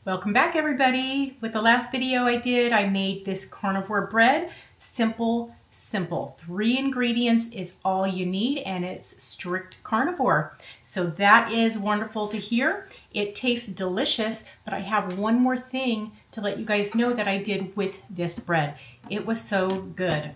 Welcome back, everybody. With the last video I did, I made this carnivore bread. Simple. 3 ingredients is all you need, and it's strict carnivore. So that is wonderful to hear. It tastes delicious, but I have one more thing to let you guys know that I did with this bread. It was so good.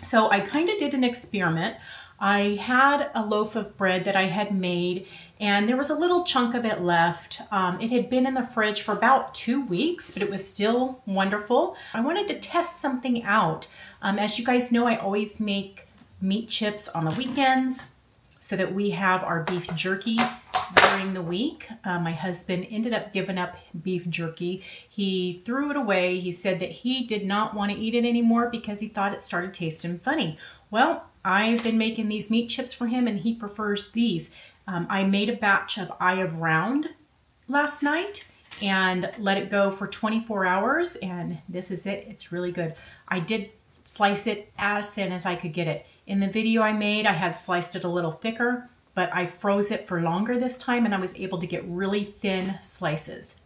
So I kind of did an experiment. I had a loaf of bread that I had made, and there was a little chunk of it left. It had been in the fridge for about 2 weeks, but it was still wonderful. I wanted to test something out. As you guys know, I always make meat chips on the weekends so that we have our beef jerky during the week. My husband ended up giving up beef jerky. He threw it away. He said that he did not want to eat it anymore because he thought it started tasting funny. Well, I've been making these meat chips for him, and he prefers these. I made a batch of eye of round last night and let it go for 24 hours, and this is it. It's really good. I did slice it as thin as I could get it. In the video I made, I had sliced it a little thicker, but I froze it for longer this time, and I was able to get really thin slices.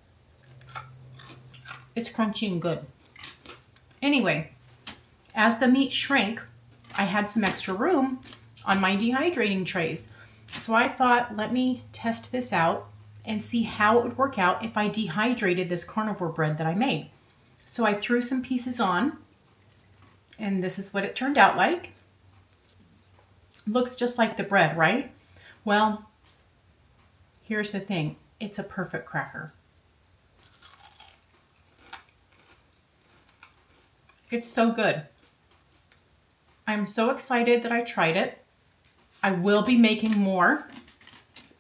It's crunchy and good. Anyway, as the meat shrank, I had some extra room on my dehydrating trays. So I thought, let me test this out and see how it would work out if I dehydrated this carnivore bread that I made. So I threw some pieces on, and this is what it turned out like. Looks just like the bread, right? Well, here's the thing. It's a perfect cracker. It's so good. I'm so excited that I tried it. I will be making more,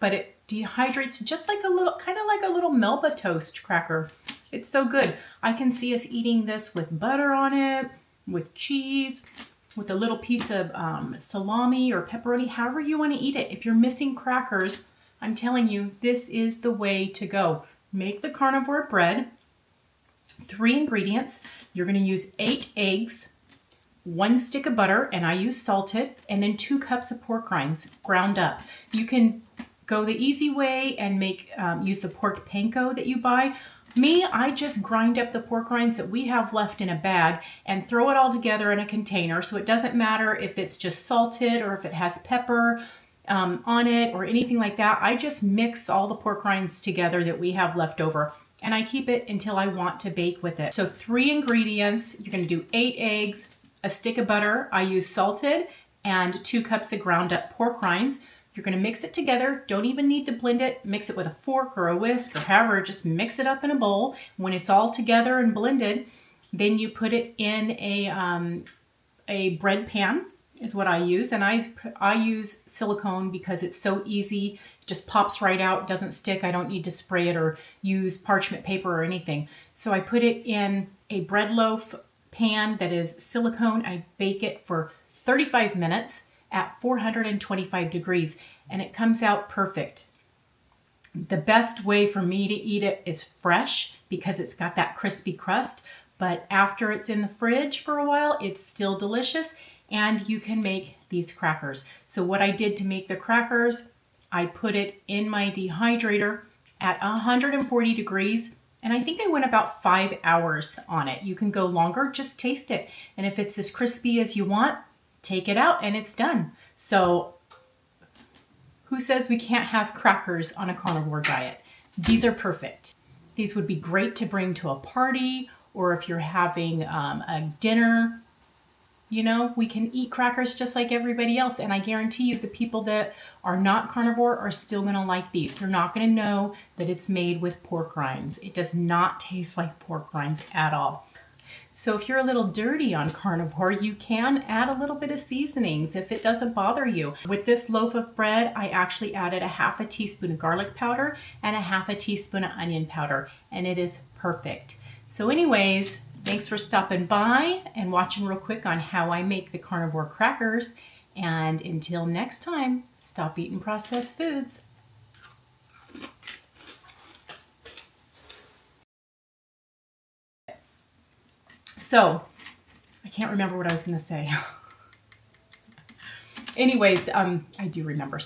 but it dehydrates just like a little, kind of like a little Melba toast cracker. It's so good. I can see us eating this with butter on it, with cheese, with a little piece of salami or pepperoni, however you want to eat it. If you're missing crackers, I'm telling you, this is the way to go. Make the carnivore bread. 3 ingredients. You're going to use 8 eggs, 1 stick of butter, and I use salted, and then 2 cups of pork rinds ground up. You can go the easy way and make use the pork panko that you buy. Me, I just grind up the pork rinds that we have left in a bag and throw it all together in a container, so it doesn't matter if it's just salted or if it has pepper on it or anything like that. I just mix all the pork rinds together that we have left over, and I keep it until I want to bake with it. So 3 ingredients. You're going to do 8 eggs, a stick of butter, I use salted, and 2 cups of ground up pork rinds. You're going to mix it together. Don't even need to blend it. Mix it with a fork or a whisk or however. Just mix it up in a bowl. When it's all together and blended, then you put it in a bread pan is what I use. And I use silicone because it's so easy. It just pops right out, doesn't stick. I don't need to spray it or use parchment paper or anything. So I put it in a bread loaf pan that is silicone. I bake it for 35 minutes at 425 degrees, and it comes out perfect. The best way for me to eat it is fresh because it's got that crispy crust, but after it's in the fridge for a while, it's still delicious, and you can make these crackers. So what I did to make the crackers, I put it in my dehydrator at 140 degrees, and I think I went about 5 hours on it. You can go longer, just taste it. And if it's as crispy as you want, take it out and it's done. So who says we can't have crackers on a carnivore diet? These are perfect. These would be great to bring to a party, or if you're having a dinner. You know, we can eat crackers just like everybody else. And I guarantee you the people that are not carnivore are still going to like these. They're not going to know that it's made with pork rinds. It does not taste like pork rinds at all. So if you're a little dirty on carnivore, you can add a little bit of seasonings if it doesn't bother you. With this loaf of bread, I actually added a 1/2 teaspoon of garlic powder and a 1/2 teaspoon of onion powder, and it is perfect. So anyways, thanks for stopping by and watching real quick on how I make the carnivore crackers. And until next time, stop eating processed foods. So, I can't remember what I was going to say. Anyways, I do remember.